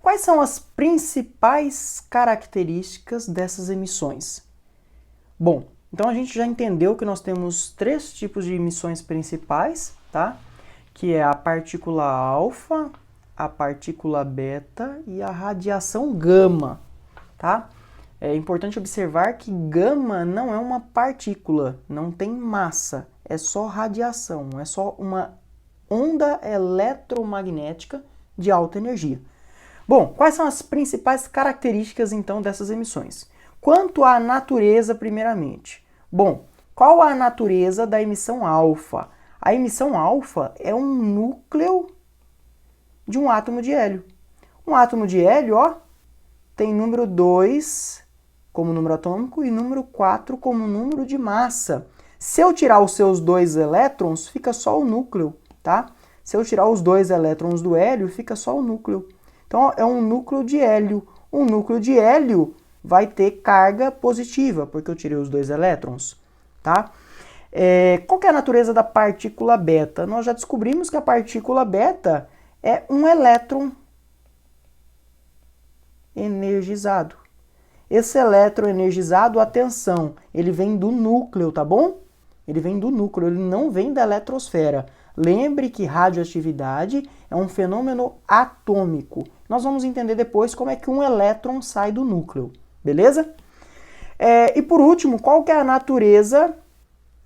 Quais são as principais características dessas emissões? Bom, então a gente já entendeu que nós temos três tipos de emissões principais, tá? Que é a partícula alfa, a partícula beta e a radiação gama, tá? É importante observar que gama não é uma partícula, não tem massa, é só radiação, é só uma onda eletromagnética de alta energia. Bom, quais são as principais características então dessas emissões? Quanto à natureza, primeiramente. Bom, qual a natureza da emissão alfa? A emissão alfa é um núcleo de um átomo de hélio. Um átomo de hélio, ó, tem número 2 como número atômico e número 4 como número de massa. Se eu tirar os seus 2 elétrons, fica só o núcleo, tá? Se eu tirar os 2 elétrons do hélio, fica só o núcleo. Então, é um núcleo de hélio. Um núcleo de hélio vai ter carga positiva, porque eu tirei os 2 elétrons, tá? Qual que é a natureza da partícula beta? Nós já descobrimos que a partícula beta é um elétron energizado. Esse elétron energizado, atenção, ele vem do núcleo, tá bom? Ele vem do núcleo, ele não vem da eletrosfera. Lembre que radioatividade é um fenômeno atômico. Nós vamos entender depois como é que um elétron sai do núcleo, beleza? E por último, qual que é a natureza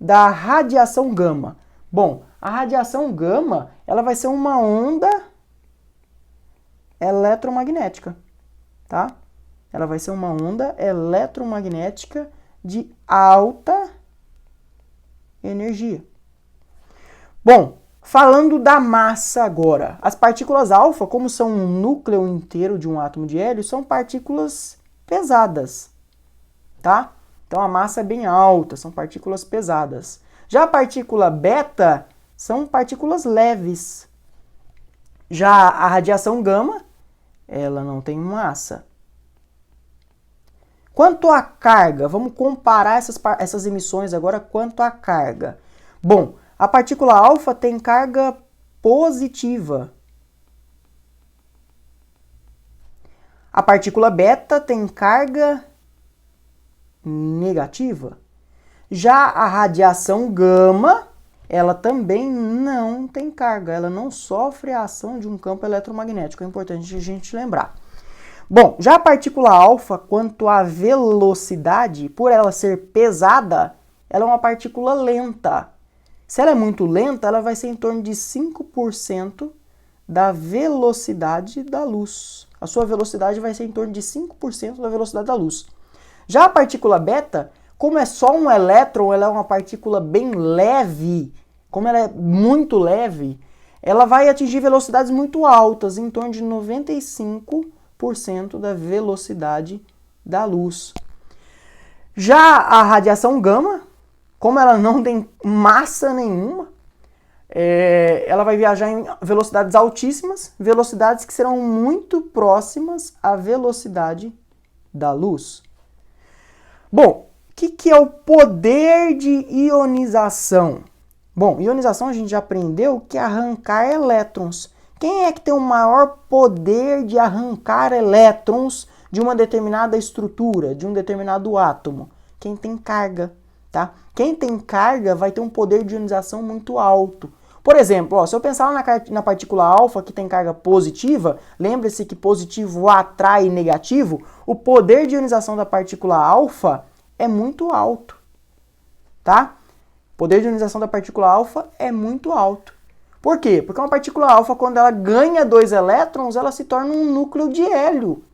da radiação gama? Bom, a radiação gama, ela vai ser uma onda eletromagnética, tá? Ela vai ser uma onda eletromagnética de alta energia. Bom, falando da massa agora, as partículas alfa, como são um núcleo inteiro de um átomo de hélio, são partículas pesadas, tá? Então a massa é bem alta, são partículas pesadas. Já a partícula beta são partículas leves. Já a radiação gama, ela não tem massa. Quanto à carga, vamos comparar essas emissões agora quanto à carga. Bom, a partícula alfa tem carga positiva. A partícula beta tem carga negativa. Já a radiação gama, ela também não tem carga, ela não sofre a ação de um campo eletromagnético, é importante a gente lembrar. Bom, já a partícula alfa, quanto à velocidade, por ela ser pesada, ela é uma partícula lenta. Se ela é muito lenta, ela vai ser em torno de 5% da velocidade da luz. A sua velocidade vai ser em torno de 5% da velocidade da luz. Já a partícula beta, como é só um elétron, ela é uma partícula bem leve. Como ela é muito leve, ela vai atingir velocidades muito altas, em torno de 95% da velocidade da luz. Já a radiação gama, como ela não tem massa nenhuma, ela vai viajar em velocidades altíssimas, velocidades que serão muito próximas à velocidade da luz. Bom, o que é o poder de ionização? Bom, ionização a gente já aprendeu que é arrancar elétrons. Quem é que tem o maior poder de arrancar elétrons de uma determinada estrutura, de um determinado átomo? Quem tem carga, tá? Quem tem carga vai ter um poder de ionização muito alto. Por exemplo, ó, se eu pensar na partícula alfa que tem carga positiva, lembre-se que positivo atrai negativo, o poder de ionização da partícula alfa é muito alto, tá? O poder de ionização da partícula alfa é muito alto. Por quê? Porque uma partícula alfa, quando ela ganha 2 elétrons, ela se torna um núcleo de hélio.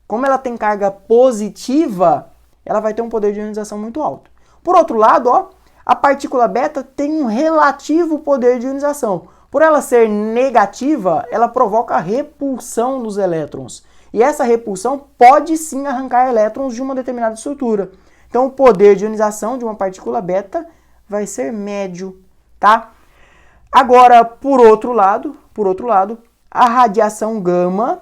Como ela tem carga positiva, ela vai ter um poder de ionização muito alto. Por outro lado, ó, a partícula beta tem um relativo poder de ionização. Por ela ser negativa, ela provoca repulsão dos elétrons. E essa repulsão pode sim arrancar elétrons de uma determinada estrutura. Então o poder de ionização de uma partícula beta vai ser médio, tá? Agora, por outro lado, a radiação gama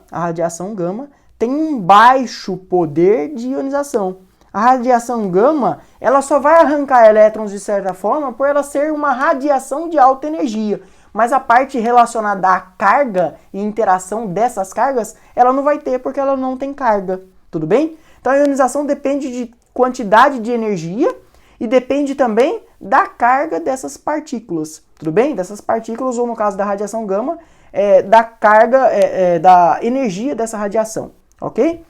tem um baixo poder de ionização. A radiação gama, ela só vai arrancar elétrons de certa forma por ela ser uma radiação de alta energia. mas a parte relacionada à carga e interação dessas cargas, ela não vai ter porque ela não tem carga, tudo bem? Então a ionização depende de quantidade de energia e depende também da carga dessas partículas, tudo bem? Dessas partículas, ou no caso da radiação gama, da carga, da energia dessa radiação, ok?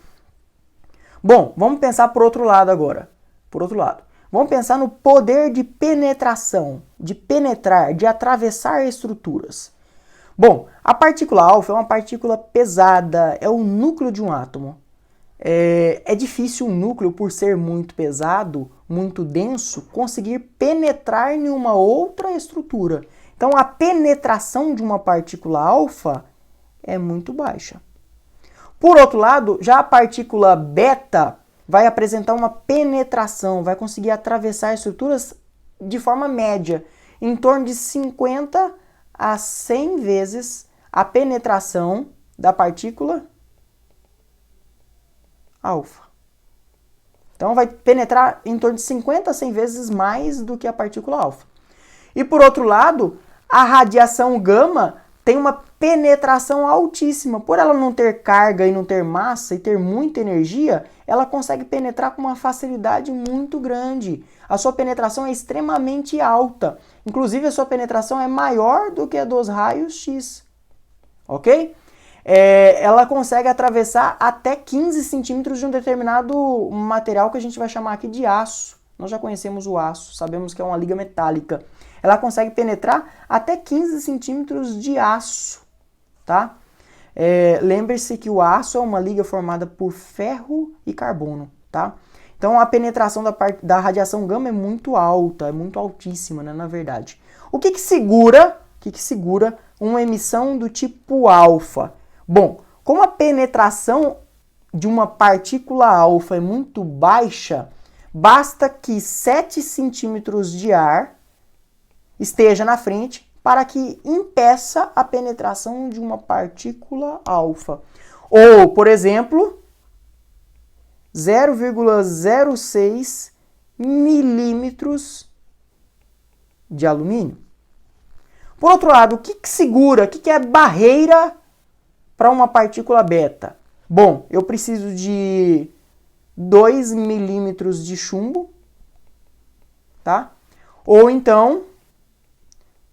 Bom, vamos pensar por outro lado agora. Por outro lado, vamos pensar no poder de penetração, de penetrar, de atravessar estruturas. Bom, a partícula alfa é uma partícula pesada, é o núcleo de um átomo. É difícil um núcleo, por ser muito pesado, muito denso, conseguir penetrar em uma outra estrutura. Então, a penetração de uma partícula alfa é muito baixa. Por outro lado, já a partícula beta vai apresentar uma penetração, vai conseguir atravessar estruturas de forma média, em torno de 50 a 100 vezes a penetração da partícula alfa. Então vai penetrar em torno de 50 a 100 vezes mais do que a partícula alfa. E por outro lado, a radiação gama tem uma penetração altíssima. Por ela não ter carga e não ter massa e ter muita energia, ela consegue penetrar com uma facilidade muito grande. A sua penetração é extremamente alta. Inclusive, a sua penetração é maior do que a dos raios X. Ok? Ela consegue atravessar até 15 centímetros de um determinado material que a gente vai chamar aqui de aço. Nós já conhecemos o aço, sabemos que é uma liga metálica. Ela consegue penetrar até 15 centímetros de aço, tá? Lembre-se que o aço é uma liga formada por ferro e carbono, tá? Então a penetração da radiação gama é muito alta, é muito altíssima, né, na verdade. O que segura uma emissão do tipo alfa? Bom, como a penetração de uma partícula alfa é muito baixa, basta que 7 centímetros de ar esteja na frente para que impeça a penetração de uma partícula alfa. Ou, por exemplo, 0,06 milímetros de alumínio. Por outro lado, o que segura, o que é barreira para uma partícula beta? Bom, eu preciso de 2 milímetros de chumbo, tá? Ou então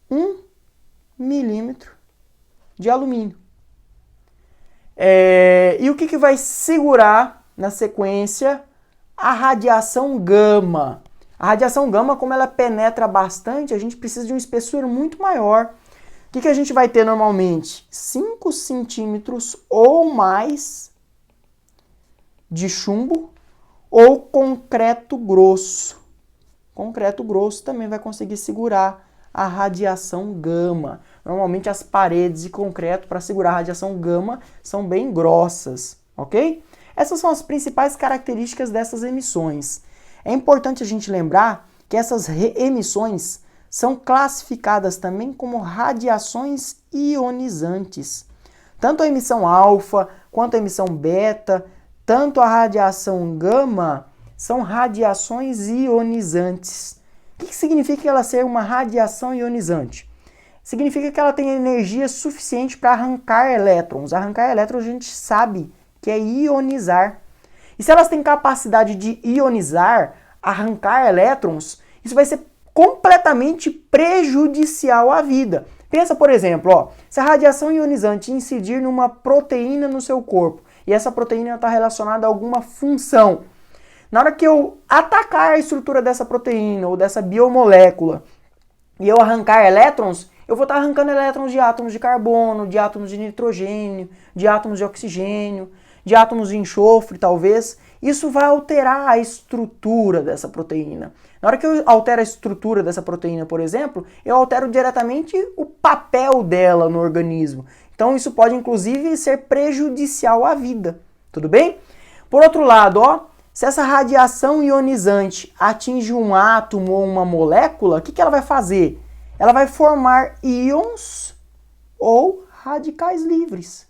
1 milímetro de alumínio. E o que vai segurar na sequência? A radiação gama. A radiação gama, como ela penetra bastante, a gente precisa de uma espessura muito maior. O que a gente vai ter normalmente? 5 centímetros ou mais de chumbo ou concreto grosso. Concreto grosso também vai conseguir segurar a radiação gama. Normalmente as paredes de concreto para segurar a radiação gama são bem grossas, ok? Essas são as principais características dessas emissões. É importante a gente lembrar que essas emissões são classificadas também como radiações ionizantes. Tanto a emissão alfa quanto a emissão beta, tanto a radiação gama são radiações ionizantes. O que significa ela ser uma radiação ionizante? Significa que ela tem energia suficiente para arrancar elétrons. Arrancar elétrons a gente sabe que é ionizar. E se elas têm capacidade de ionizar, arrancar elétrons, isso vai ser completamente prejudicial à vida. Pensa, por exemplo, se a radiação ionizante incidir numa proteína no seu corpo, e essa proteína está relacionada a alguma função, na hora que eu atacar a estrutura dessa proteína ou dessa biomolécula e eu arrancar elétrons, eu vou estar arrancando elétrons de átomos de carbono, de átomos de nitrogênio, de átomos de oxigênio, de átomos de enxofre, talvez. Isso vai alterar a estrutura dessa proteína. Na hora que eu altero a estrutura dessa proteína, por exemplo, eu altero diretamente o papel dela no organismo. Então isso pode, inclusive, ser prejudicial à vida. Tudo bem? Por outro lado, se essa radiação ionizante atinge um átomo ou uma molécula, o que ela vai fazer? Ela vai formar íons ou radicais livres.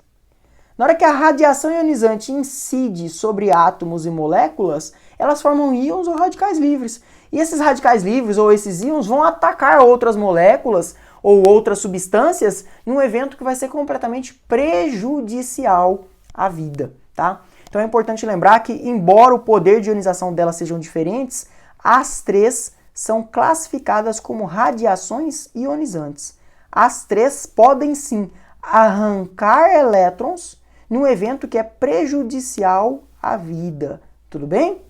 Na hora que a radiação ionizante incide sobre átomos e moléculas, elas formam íons ou radicais livres. E esses radicais livres ou esses íons vão atacar outras moléculas ou outras substâncias num evento que vai ser completamente prejudicial à vida, tá? Então é importante lembrar que, embora o poder de ionização delas sejam diferentes, as três são classificadas como radiações ionizantes. As três podem sim arrancar elétrons num evento que é prejudicial à vida. Tudo bem?